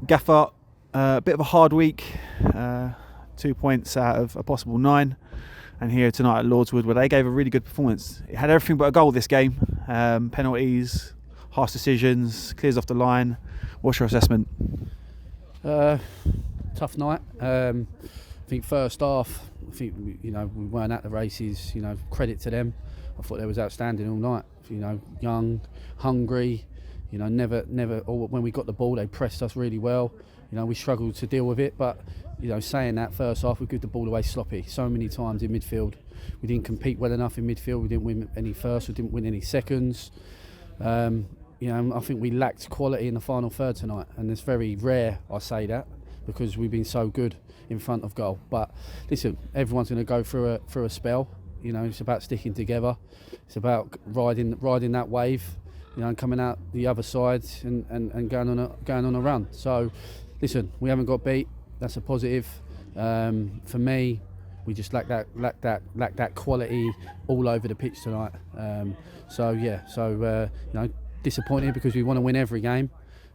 Gaffer, a bit of a hard week, 2 points out of a possible 9, and here tonight at Lordswood, where they gave a really good performance. It had everything but a goal this game, penalties, harsh decisions, clears off the line. What's your assessment? Tough night. I think first half, we weren't at the races. Credit to them. I thought they was outstanding all night. Young, hungry. Never. Or when we got the ball, they pressed us really well. We struggled to deal with it. But saying that, first half we gave the ball away sloppy so many times in midfield. We didn't compete well enough in midfield. We didn't win any firsts. We didn't win any seconds. I think we lacked quality in the final third tonight, and it's very rare I say that because we've been so good in front of goal. But listen, everyone's going to go through a spell. It's about sticking together. It's about riding that wave, and coming out the other side and going on a run. So, listen, we haven't got beat. That's a positive. For me, we just lack that quality all over the pitch tonight. Disappointed because we want to win every game,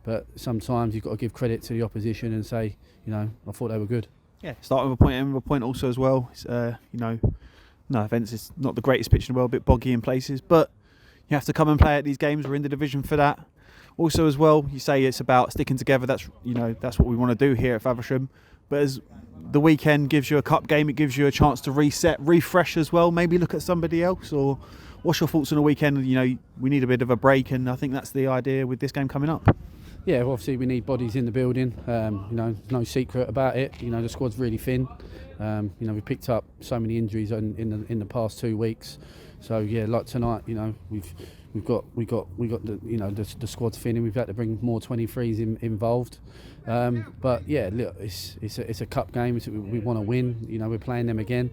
but sometimes you've got to give credit to the opposition and say, I thought they were good. Yeah, starting with a point, end with a point also as well. It's, no offence, it's not the greatest pitch in the world, a bit boggy in places, but you have to come and play at these games. We're in the division for that. Also as well, you say it's about sticking together. That's what we want to do here at Faversham. But as the weekend gives you a cup game, it gives you a chance to reset, refresh as well. Maybe look at somebody else. Or what's your thoughts on the weekend? We need a bit of a break, and I think that's the idea with this game coming up. Yeah, well, obviously we need bodies in the building. No secret about it. The squad's really thin. We picked up so many injuries in the past 2 weeks. So yeah, like tonight, we've got the squad's thin, and we've had to bring more 23s involved. But yeah, look, it's a cup game. We want to win. We're playing them again,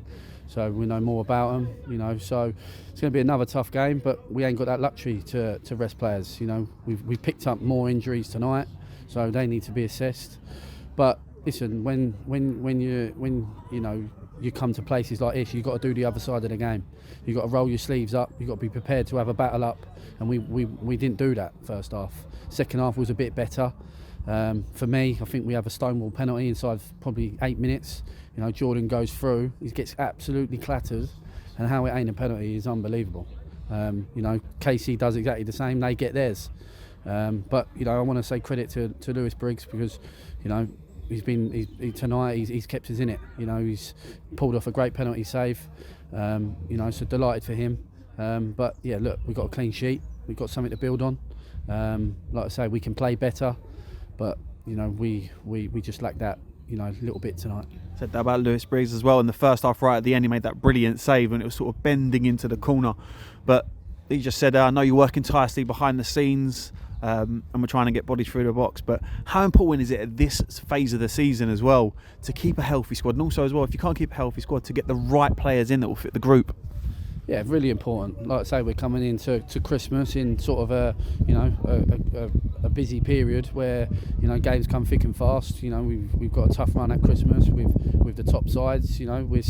so we know more about them. So it's going to be another tough game, but we ain't got that luxury to rest players. We've picked up more injuries tonight, so they need to be assessed. But listen, when you come to places like this, you've got to do the other side of the game. You've got to roll your sleeves up. You've got to be prepared to have a battle up, and we didn't do that first half. Second half was a bit better. For me, I think we have a stonewall penalty inside probably 8 minutes. Jordan goes through, he gets absolutely clattered, and how it ain't a penalty is unbelievable. KC does exactly the same, they get theirs. But I want to say credit to Lewis Briggs because he's kept us in it. He's pulled off a great penalty save. So delighted for him. But yeah, look, we've got a clean sheet. We've got something to build on. Like I say, we can play better, but we just lack that little bit tonight. Said that about Lewis Briggs as well in the first half. Right at the end, he made that brilliant save when it was sort of bending into the corner. But he just said, "I know you're working tirelessly behind the scenes." And we're trying to get bodies through the box, but how important is it at this phase of the season as well to keep a healthy squad, and also as well, if you can't keep a healthy squad, to get the right players in that will fit the group? Yeah, really important. Like I say, we're coming into Christmas in sort of a busy period where games come thick and fast. We've got a tough run at Christmas with the top sides. We're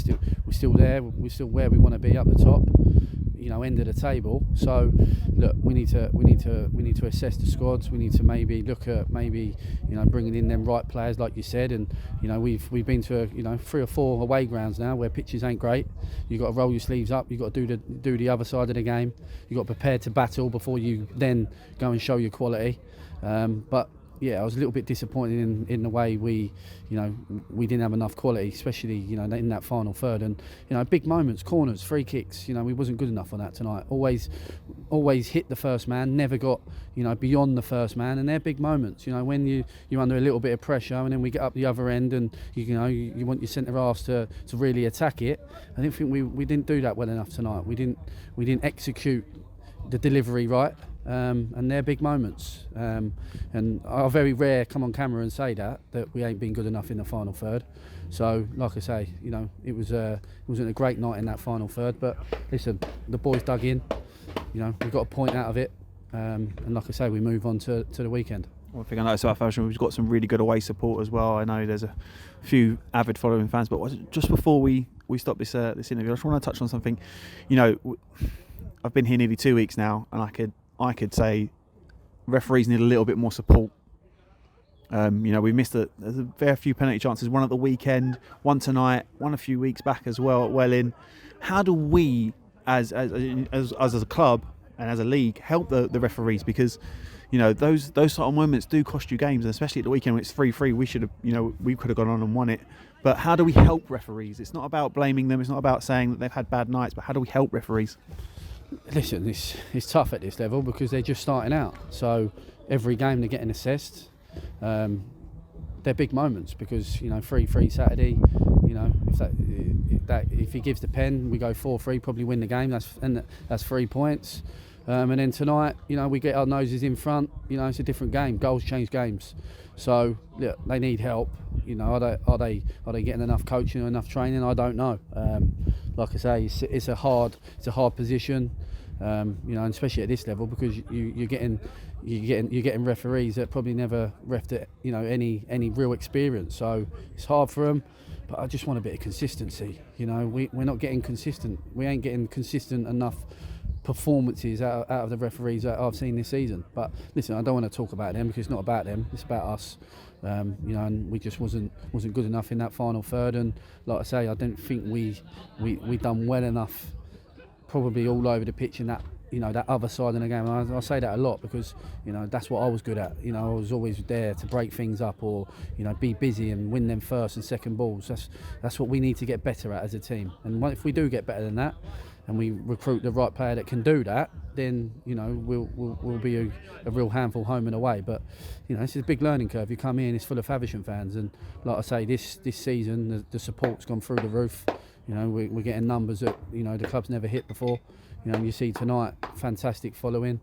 still there. We're still where we want to be up the top. End of the table. So look, we need to assess the squads. We need to maybe look at bringing in them right players like you said. And we've been to 3 or 4 away grounds now where pitches ain't great. You've got to roll your sleeves up. You've got to do the other side of the game. You've got to prepare to battle before you then go and show your quality. But yeah, I was a little bit disappointed in the way we didn't have enough quality, especially in that final third. And big moments, corners, free kicks. We wasn't good enough on that tonight. Always hit the first man, never got beyond the first man. And they're big moments. When you're under a little bit of pressure, and then we get up the other end, and you want your centre halves to really attack it. I didn't think we didn't do that well enough tonight. We didn't execute the delivery right. And they're big moments, and are very rare come on camera and say that we ain't been good enough in the final third. So like I say, it wasn't a great night in that final third, but listen, the boys dug in, we got a point out of it, and like I say, we move on to the weekend. One thing I noticed about Faversham, we've got some really good away support as well. I know there's a few avid following fans, but just before we stop this interview, I just want to touch on something. I've been here nearly 2 weeks now, and I could say referees need a little bit more support We missed there's a very few penalty chances. One at the weekend, one tonight, one a few weeks back as well at Welling. How do we, as a club and as a league, help the referees? Because those sort of moments do cost you games, and especially at the weekend when it's 3-3, we could have gone on and won it. But how do we help referees? It's not about blaming them. It's not about saying that they've had bad nights. But how do we help referees? Listen, it's tough at this level because they're just starting out. So every game they're getting assessed. They're big moments because 3-3 Saturday. If he gives the pen, we go 4-3, probably win the game. That's 3 points. And then tonight, we get our noses in front. It's a different game. Goals change games. So look, they need help. Are they getting enough coaching or enough training? I don't know. Like I say, it's a hard position. And especially at this level because you're getting referees that probably never refed at any real experience. So it's hard for them. But I just want a bit of consistency. We're not getting consistent. We ain't getting consistent enough performances out of the referees that I've seen this season. But listen, I don't want to talk about them because it's not about them. It's about us. And we just wasn't good enough in that final third. And like I say, I don't think we done well enough. Probably all over the pitch in that that other side of the game. I say that a lot because that's what I was good at. I was always there to break things up or be busy and win them first and second balls. That's what we need to get better at as a team. And if we do get better than that, and we recruit the right player that can do that, then we'll be a real handful home and away. But this is a big learning curve. You come in, it's full of Faversham fans, and like I say, this season the support's gone through the roof. We're getting numbers that the club's never hit before. You see tonight, fantastic following.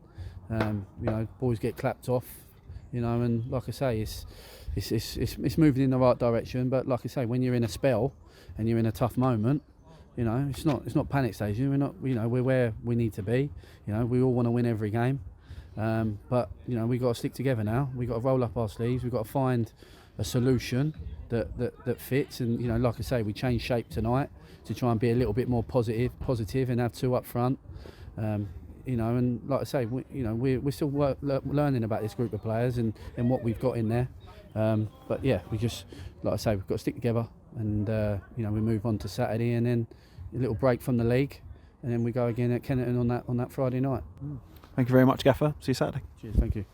Boys get clapped off. And like I say, it's moving in the right direction. But like I say, when you're in a spell and you're in a tough moment, it's not panic station. We're not. We're where we need to be. We all want to win every game. But we got to stick together now. We got to roll up our sleeves. We've got to find a solution that fits. And like I say, we changed shape tonight to try and be a little bit more positive and have two up front. And like I say, we're still learning about this group of players and what we've got in there. But yeah, we just, like I say, we've got to stick together and we move on to Saturday and then a little break from the league and then we go again at Kennington on that Friday night. Thank you very much, Gaffer. See you Saturday. Cheers, thank you.